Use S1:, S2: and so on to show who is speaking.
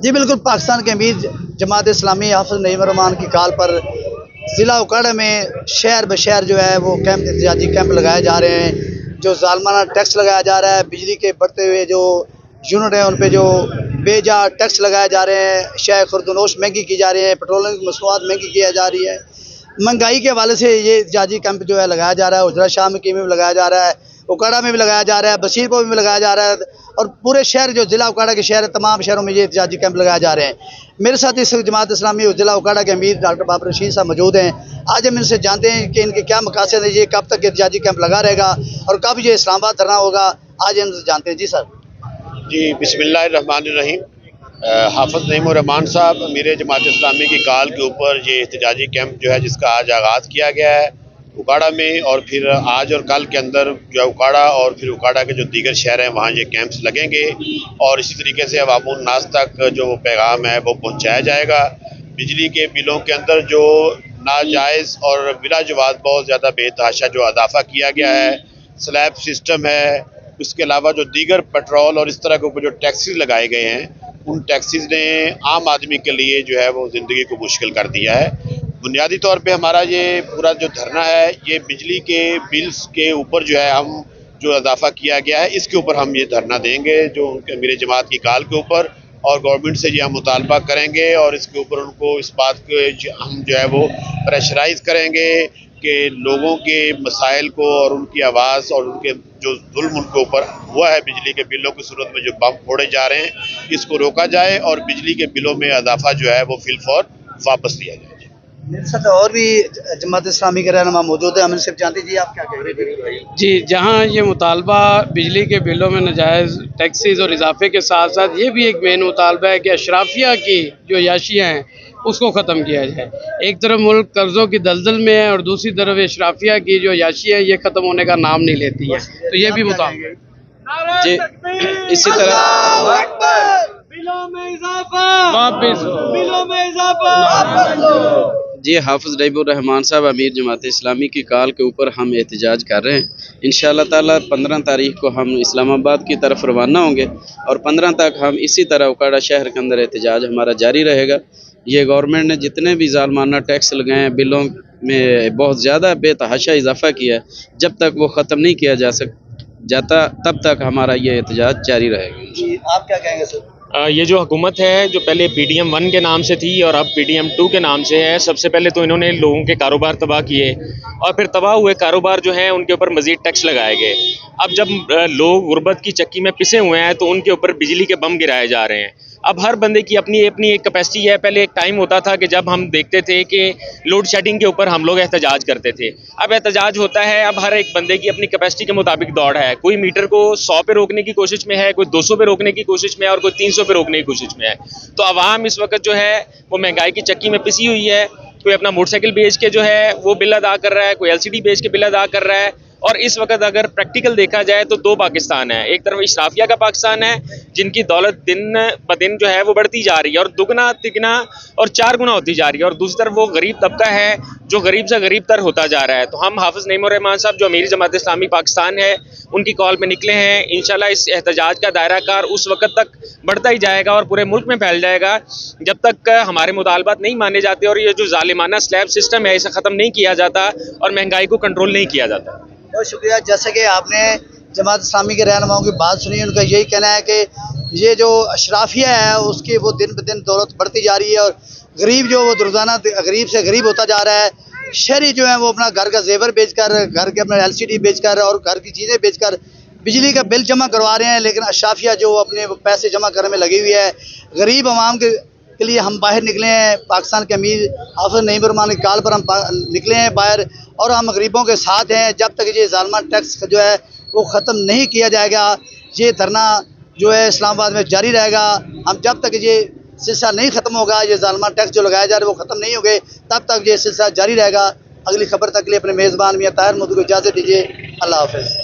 S1: जी बिल्कुल, पाकिस्तान के अमीर जमात इस्लामी हाफ़िज़ नईम रहमान की कॉल पर ज़िला उकाड़ा में शहर बशहर जो है वो कैंप, एहतजाजी कैंप लगाए जा रहे हैं। जो ज़ालमाना टैक्स लगाया जा रहा है, बिजली के बढ़ते हुए जो यूनिट हैं उन पे जो बेजा टैक्स लगाए जा रहे हैं, शाय खुर्दनोश महंगी की जा रही है, पेट्रोलियम की मसनूआत महंगी की जा रही है। महंगाई के हवाले से ये एहतजाजी कैंप जो है लगाया जा रहा है। उजरा शाह में भी लगाया जा रहा है, उकाड़ा में भी लगाया जा रहा है, बशीरपुर में भी लगाया जा रहा है, और पूरे शहर जो ज़िला उकाड़ा के शहर है, तमाम शहरों में ये एहतजाजी कैंप लगाए जा रहे हैं। मेरे साथ इस जमात इस्लामी और ज़िला उकाड़ा के अमीर डॉक्टर बाबर रशीद साहब मौजूद हैं। आज हम इनसे जानते हैं कि इनके क्या मकासद है, ये कब तक एहतजाजी कैंप लगा रहेगा और कब ये इस्लामाबाद धरना होगा। आज इनसे जानते हैं। जी सर।
S2: जी बिस्मिल्लाहिर्रहमानिर्रहीम। हाफ़िज़ नईम रहमान साहब अमीर जमात इस्लामी की कॉल के ऊपर ये एहतजाजी कैंप जो है जिसका आज आगाज़ किया गया है उकाड़ा में, और फिर आज और कल के अंदर जो है उकाड़ा और फिर उकाड़ा के जो दीगर शहर हैं वहाँ ये कैंप्स लगेंगे, और इसी तरीके से अवामुन नास तक जो पैगाम है वो पहुँचाया जाएगा। बिजली के बिलों के अंदर जो नाजायज़ और बिला जवाज़ बहुत ज़्यादा बेतहाशा जो इजाफा किया गया है, स्लैब सिस्टम है, उसके अलावा जो दीगर पेट्रोल और इस तरह के ऊपर जो टैक्सेस लगाए गए हैं, उन टैक्सेस ने आम आदमी के लिए जो है वो ज़िंदगी को मुश्किल कर दिया है। बुनियादी तौर पे हमारा ये पूरा जो धरना है ये बिजली के बिल्स के ऊपर जो है हम जो इजाफा किया गया है इसके ऊपर हम ये धरना देंगे, जो उनके अमीर जमात की कॉल के ऊपर, और गवर्नमेंट से ये हम मुतालबा करेंगे और इसके ऊपर उनको इस बात को हम जो है वो प्रेशराइज करेंगे कि लोगों के मसाइल को और उनकी आवाज़ और उनके जो जुल्म उनके ऊपर हुआ है बिजली के बिलों की सूरत में जो बम फोड़े जा रहे हैं इसको रोका जाए और बिजली के बिलों में इजाफा जो है वो फिलफौर वापस लिया जाए।
S1: मेरे साथ और भी जमात इस्लामी के रहनुमा मौजूद है, हम इनसे जानते हैं। जी आप क्या कह रहे हैं?
S3: जी, जहाँ ये मुतालबा बिजली के बिलों में नाजायज़ टैक्सेस और इजाफे के साथ साथ ये भी एक मेन मुतालबा है कि अशराफिया की जो याशियाँ हैं उसको ख़त्म किया जाए। एक तरफ मुल्क कर्ज़ों की दलदल में है और दूसरी तरफ अशराफिया की जो याशियाँ हैं ये ख़त्म होने का नाम नहीं लेती है, तो ये भी मुतालबा है।
S4: जी, इसी तरह
S3: बिलों में इजाफा वापस बिलों में इजाफा।
S4: जी, हाफ़िज़ नईम रहमान साहब अमीर जमात इस्लामी की कॉल के ऊपर हम एहतजाज कर रहे हैं। इंशाअल्लाह ताला 15 तारीख को हम इस्लामाबाद की तरफ रवाना होंगे और 15 तक हम इसी तरह उकाड़ा शहर के अंदर एहतजाज हमारा जारी रहेगा। ये गवर्नमेंट ने जितने भी ज़ालमाना टैक्स लगाए हैं, बिलों में बहुत ज़्यादा बेतहाशा इजाफा किया है, जब तक वो ख़त्म नहीं किया जाता तब तक हमारा ये एहतजाज जारी रहेगा।
S1: जी आप क्या कहेंगे सर?
S5: ये जो हुकूमत है जो पहले PDM 1 के नाम से थी और अब PDM 2 के नाम से है, सबसे पहले तो इन्होंने लोगों के कारोबार तबाह किए और फिर तबाह हुए कारोबार जो हैं उनके ऊपर मज़ीद टैक्स लगाए गए। अब जब लोग गुर्बत की चक्की में पिसे हुए हैं तो उनके ऊपर बिजली के बम गिराए जा रहे हैं। अब हर बंदे की अपनी अपनी एक कैपेसिटी है। पहले एक टाइम होता था कि जब हम देखते थे कि लोड शेडिंग के ऊपर हम लोग एहतजाज करते थे, अब एहतजाज होता है, अब हर एक बंदे की अपनी कैपेसिटी के मुताबिक दौड़ है। कोई मीटर को 100 पे रोकने की कोशिश में है, कोई 200 पे रोकने की कोशिश में है और कोई 300 पे रोकने की कोशिश में है। तो अवाम इस वक्त जो है वो महंगाई की चक्की में पिसी हुई है। कोई अपना मोटरसाइकिल बेच के जो है वो बिल अदा कर रहा है, कोई LCD बेच के बिल अदा कर रहा है। और इस वक्त अगर प्रैक्टिकल देखा जाए तो दो पाकिस्तान है। एक तरफ इशराफिया का पाकिस्तान है जिनकी दौलत दिन ब दिन जो है वो बढ़ती जा रही है और दुगना तिगना और 4 गुना होती जा रही है, और दूसरी तरफ वो गरीब तबका है जो गरीब से गरीब तर होता जा रहा है। तो हम हाफ़िज़ नईम रहमान साहब जो अमीर जमात इस्लामी पाकिस्तान है उनकी कॉल पे निकले हैं। इंशाल्लाह इस एहतजाज का दायरा कार उस वक्त तक बढ़ता ही जाएगा और पूरे मुल्क में फैल जाएगा जब तक हमारे मुतालबात नहीं माने जाते और ये जो जालिमाना स्लैब सिस्टम है इसे ख़त्म नहीं किया जाता और महंगाई को कंट्रोल नहीं किया जाता।
S1: बहुत शुक्रिया। जैसे कि आपने जमात इस्लामी के रहनुमाओं की बात सुनी, उनका यही कहना है कि ये जो अशराफिया है उसकी वो दिन ब दिन दौलत बढ़ती जा रही है और गरीब जो वो रोज़ाना गरीब से गरीब होता जा रहा है। शहरी जो है वो अपना घर का जेवर बेचकर, घर के अपना LCD बेचकर और घर की चीज़ें बेचकर बिजली का बिल जमा करवा रहे हैं, लेकिन अशराफिया जो अपने पैसे जमा करने में लगी हुई है। गरीब आवाम के लिए हम बाहर निकले हैं। पाकिस्तान के अमीर हाफ़िज़ नईम रहमान की कॉल पर हम निकले हैं बाहर और हम गरीबों के साथ हैं। जब तक ये ज़ालिमाना टैक्स जो है वो ख़त्म नहीं किया जाएगा ये धरना जो है इस्लामाबाद में जारी रहेगा। हम जब तक ये सिलसिला नहीं ख़त्म होगा, ये ज़ालिमाना टैक्स जो लगाया जा रहा है वो ख़त्म नहीं होंगे, तब तक ये सिलसिला जारी रहेगा। अगली खबर तक के लिए अपने मेज़बान मियां ताहिर मधु को इजाज़त दीजिए। अल्लाह हाफ़िज़।